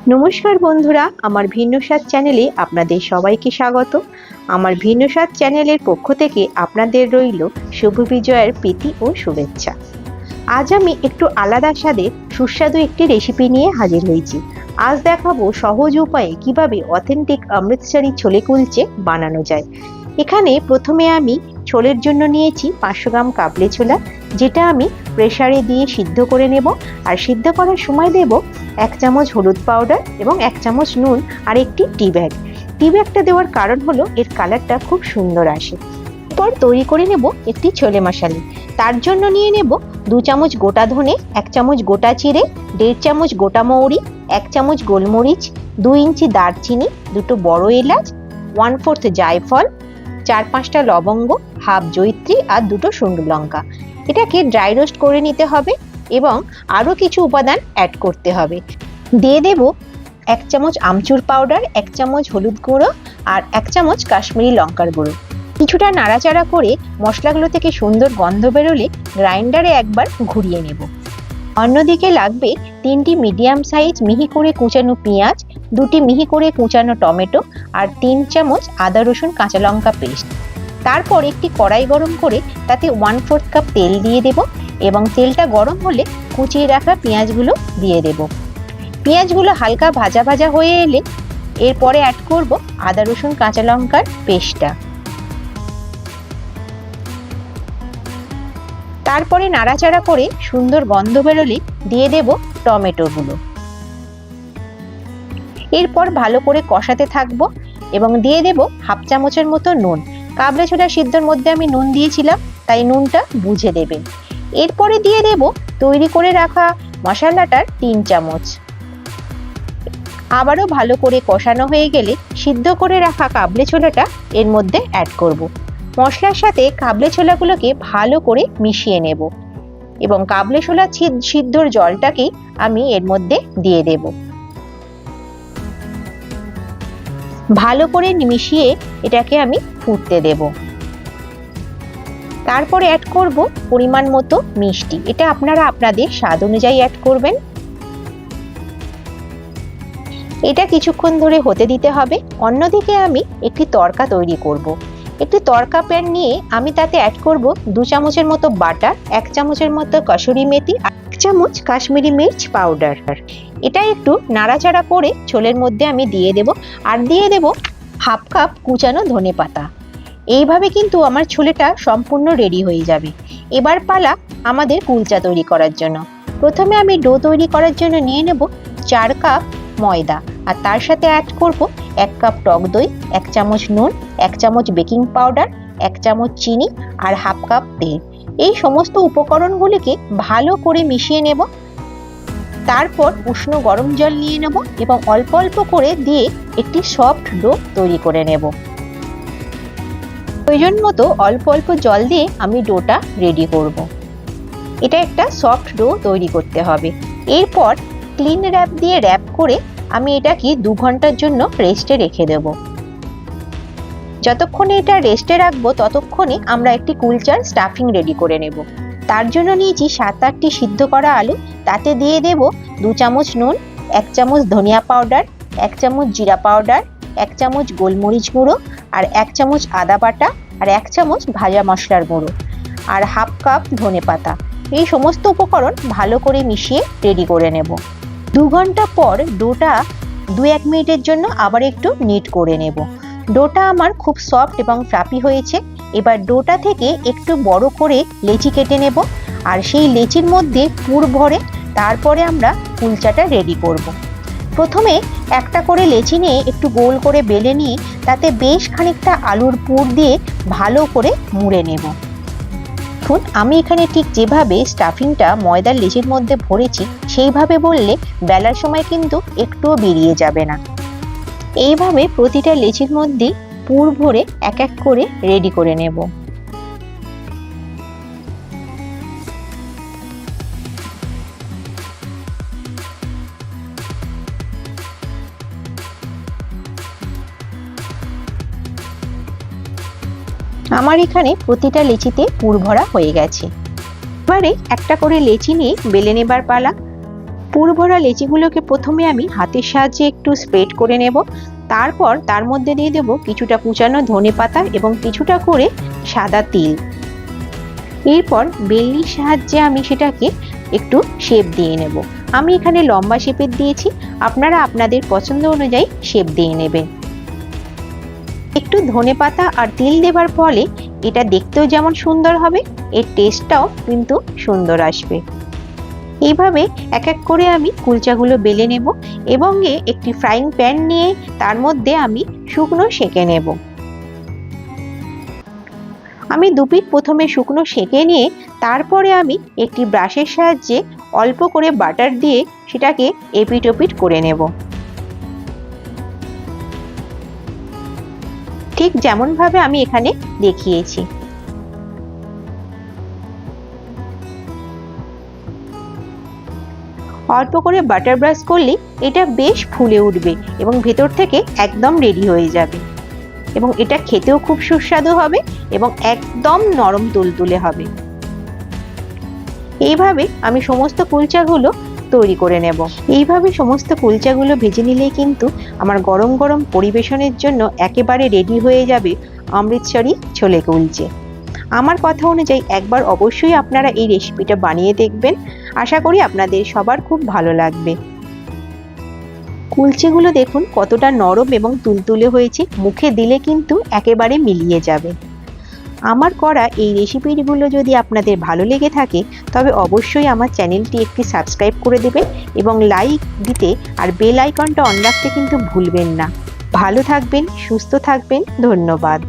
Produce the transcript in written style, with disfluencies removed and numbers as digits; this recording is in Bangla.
নমস্কার বন্ধুরা, আমার ভিন্ন স্বাদ চ্যানেলে আপনাদের সবাইকে স্বাগত। আমার ভিন্ন স্বাদ চ্যানেলের পক্ষ থেকে আপনাদের রইল শুভ বিজয়ের প্রীতি ও শুভেচ্ছা। আজ আমি একটু আলাদা স্বাদের সুস্বাদু একটি রেসিপি নিয়ে হাজির হয়েছি। আজ দেখাবো সহজ উপায়ে কিভাবে অথেন্টিক অমৃতসরি ছোলে কুলচে বানানো যায়। এখানে প্রথমে আমি ছোলের জন্য নিয়েছি 500 গ্রাম কাবলি ছোলা, যেটা আমি প্রেসারে দিয়ে সিদ্ধ করে নেব। আর সিদ্ধ করার সময় দেব 1 চামচ হলুদ পাউডার এবং 1 চামচ নুন আর একটি টি ব্যাগ। টি ব্যাগটা দেওয়ার কারণ হলো এর কালারটা খুব সুন্দর আসে। এরপর তৈরি করে নেব একটি ছোলে মশলা। তার জন্য নিয়ে নেব 2 চামচ গোটা ধনে, 1 চামচ গোটা জিরে, 1.5 চামচ গোটা মৌরি, 1 চামচ গোলমরিচ, 2 ইঞ্চি দারচিনি, 2টো বড় এলাচ, 1/4 জায়ফল, 4-5টা লবঙ্গ, হাফ জয়িত্রী আর 2টো শুকনো লঙ্কা। এটাকে ড্রাই রোস্ট করে নিতে হবে এবং আরও কিছু উপাদান অ্যাড করতে হবে। দিয়ে দেব 1 চামচ আমচুর পাউডার, 1 চামচ হলুদ গুঁড়ো আর 1 চামচ কাশ্মীরি লঙ্কার গুঁড়ো। কিছুটা নাড়াচাড়া করে মশলাগুলো থেকে সুন্দর গন্ধ বেরোলে গ্রাইন্ডারে একবার ঘুরিয়ে নেব। অন্যদিকে লাগবে 3টি মিডিয়াম সাইজ মিহি করে কুচানো পেঁয়াজ, 2টি মিহি করে কুচানো টমেটো আর 3 চামচ আদা রসুন কাঁচা লঙ্কা পেস্ট। তারপর একটি কড়াই গরম করে তাতে 1/4 কাপ তেল দিয়ে দেব এবং তেলটা গরম হলে কুচিয়ে রাখা পেঁয়াজগুলো দিয়ে দেব। পেঁয়াজগুলো হালকা ভাজা ভাজা হয়ে এলে এরপরে অ্যাড করব আদা রসুন কাঁচা লঙ্কার পেস্টটা। তারপরে নাড়াচাড়া করে সুন্দর গন্ধ বেরোলে দিয়ে দেব টমেটোগুলো। এরপর ভালো করে কষাতে থাকবো এবং দিয়ে দেব 1/2 চামচের মতো নুন। কাবলি ছোলা সিদ্ধর মধ্যে আমি নুন দিয়েছিলাম, তাই নুনটা বুঝে দেবেন। এরপরে দিয়ে দেব তৈরি করে রাখা মশলাটার 3 চামচ। আবারও ভালো করে কষানো হয়ে গেলে সিদ্ধ করে রাখা কাবলি ছোলাটা এর মধ্যে অ্যাড করব। মশলার সাথে কাবলি ছোলাগুলোকে ভালো করে মিশিয়ে নেব এবং কাবলি ছোলা সিদ্ধর জলটাকে আমি এর মধ্যে দিয়ে দেব। ভালো করে মিশিয়ে এটাকে আমি ফুটতে দেব। তারপরে অ্যাড করব পরিমাণ মতো মিষ্টি। এটা আপনারা আপনাদের স্বাদ অনুযায়ী অ্যাড করবেন। এটা কিছুক্ষণ ধরে হতে দিতে হবে। অন্যদিকে আমি একটি তড়কা তৈরি করব। একটি তড়কা প্যান নিয়ে আমি তাতে অ্যাড করব 2 চামচের মতো বাটার, 1 চামচের মতো কসুরি মেথি, 1 চামচ কাশ্মীরি মির্চ পাউডার। এটা একটু নাড়াচাড়া করে ছোলের মধ্যে আমি দিয়ে দেব আর দিয়ে দেব 1/2 কাপ কুচানো ধনেপাতা। এইভাবে কিন্তু আমার ছোলেটা সম্পূর্ণ রেডি হয়ে যাবে। এবার পালা আমাদের কুলচা তৈরি করার জন্য। প্রথমে আমি ডো তৈরি করার জন্য নিয়ে নেব 4 কাপ ময়দা আর তার সাথে অ্যাড করব 1 কাপ টক দই, 1 চামচ নুন, 1 চামচ বেকিং পাউডার, 1 চামচ চিনি আর 1/2 কাপ তেল। এই সমস্ত উপকরণগুলিকে ভালো করে মিশিয়ে নেব। তারপর উষ্ণ গরম জল নিয়ে নেব এবং অল্প অল্প করে দিয়ে একটি সফট ডো তৈরি করে নেব। প্রয়োজন মতো অল্প অল্প জল দিয়ে আমি ডোটা রেডি করব। এটা একটা সফট ডো তৈরি করতে হবে। এরপর ক্লিন র্যাপ দিয়ে র্যাপ করে আমি এটাকে 2 ঘন্টার জন্য রেস্টে রেখে দেব। যতক্ষণে এটা রেস্টে রাখবো ততক্ষণে আমরা একটি কুলচার স্টাফিং রেডি করে নেব। তার জন্য নিয়েছি 7-8টি সিদ্ধ করা আলু। তাতে দিয়ে দেব 2 চামচ নুন, 1 চামচ ধনিয়া পাউডার, 1 চামচ জিরা পাউডার, 1 চামচ গোলমরিচ গুঁড়ো আর 1 চামচ আদা বাটা আর 1 চামচ ভাজা মশলার গুঁড়ো আর 1/2 কাপ ধনেপাতা। এই সমস্ত উপকরণ ভালো করে মিশিয়ে রেডি করে নেব। 2 ঘন্টা পর ডোটা 2-1 মিনিটের জন্য আবার একটু নিট করে নেব। ডোটা আমার খুব সফট এবং ফ্লাফি হয়েছে। এবার ডোটা থেকে একটু বড় করে লেচি কেটে নেব আর সেই লেচির মধ্যে পুর ভরে তারপরে আমরা কুলচাটা রেডি করব। প্রথমে একটা করে লেচি নিয়ে একটু গোল করে বেলে নিয়ে তাতে বেশ খানিকটা আলুর পুর দিয়ে ভালো করে মুড়ে নেব। আমি এখানে ঠিক যেভাবে স্টাফিংটা ময়দার লেচির মধ্যে ভরেছি সেইভাবে বললে বেলার সময় কিন্তু একটুও বেরিয়ে যাবে না। এইভাবে প্রতিটা লেচির মধ্যে পুর ভরে এক এক করে রেডি করে নেব। আমার এখানে প্রতিটা লেচিতে পুর ভরা হয়ে গেছে। এবারে একটা করে লেচি নিয়ে বেলে নেবার পালা। পুর ভরা লেচিগুলোকে প্রথমে আমি হাতের সাহায্যে একটু স্প্রেড করে নেব। তারপর তার মধ্যে দিয়ে দেব কিছুটা কুচানো ধনেপাতা এবং কিছুটা করে সাদা তিল। এরপর বেলনির সাহায্যে আমি সেটাকে একটু শেপ দিয়ে নেব। আমি এখানে লম্বা শেপের দিয়েছি, আপনারা আপনাদের পছন্দ অনুযায়ী শেপ দিয়ে নেবেন। একটু ধনেপাতা আর তিল দেবার ফলে এটা দেখতেও যেমন সুন্দর হবে, এর টেস্টটাও কিন্তু সুন্দর আসবে। এইভাবে এক এক করে আমি কুলচাগুলো বেলে নেব এবং একটি ফ্রাইং প্যান নিয়ে তার মধ্যে আমি শুকনো সেঁকে নেব। আমি দুপিঠ প্রথমে শুকনো সেঁকে নিয়ে তারপরে আমি একটি ব্রাশের সাহায্যে অল্প করে বাটার দিয়ে সেটাকে এপিট ওপিট করে নেব, ঠিক যেমনভাবে আমি এখানে দেখিয়েছি। অল্প করে বাটার ব্রাশ করলে এটা বেশ ফুলে উঠবে এবং ভেতর থেকে একদম রেডি হয়ে যাবে এবং এটা খেতেও খুব সুস্বাদু হবে এবং একদম নরম তুলতুলে হবে। এইভাবে আমি সমস্ত কুলচাগুলো তৈরি করে নেব। এইভাবে সমস্ত কুলচাগুলো ভেজে নিলেই কিন্তু আমার গরম গরম পরিবেশনের জন্য একেবারে রেডি হয়ে যাবে অমৃতসরি ছোলে কুলচে। আমার কথা অনুযায়ী একবার অবশ্যই আপনারা এই রেসিপিটা বানিয়ে দেখবেন, আশা করি আপনাদের সবার খুব ভালো লাগবে। কুলচেগুলো দেখুন কতটা নরম এবং তুলতুলে হয়েছে, মুখে দিলে কিন্তু একেবারে মিলিয়ে যাবে। আমার করা এই রেসিপিগুলো যদি আপনাদের ভালো লেগে থাকে তবে অবশ্যই আমার চ্যানেলটি একটি সাবস্ক্রাইব করে দেবেন এবং লাইক দিতে আর বেল আইকনটা অন রাখতে কিন্তু ভুলবেন না। ভালো থাকবেন, সুস্থ থাকবেন, ধন্যবাদ।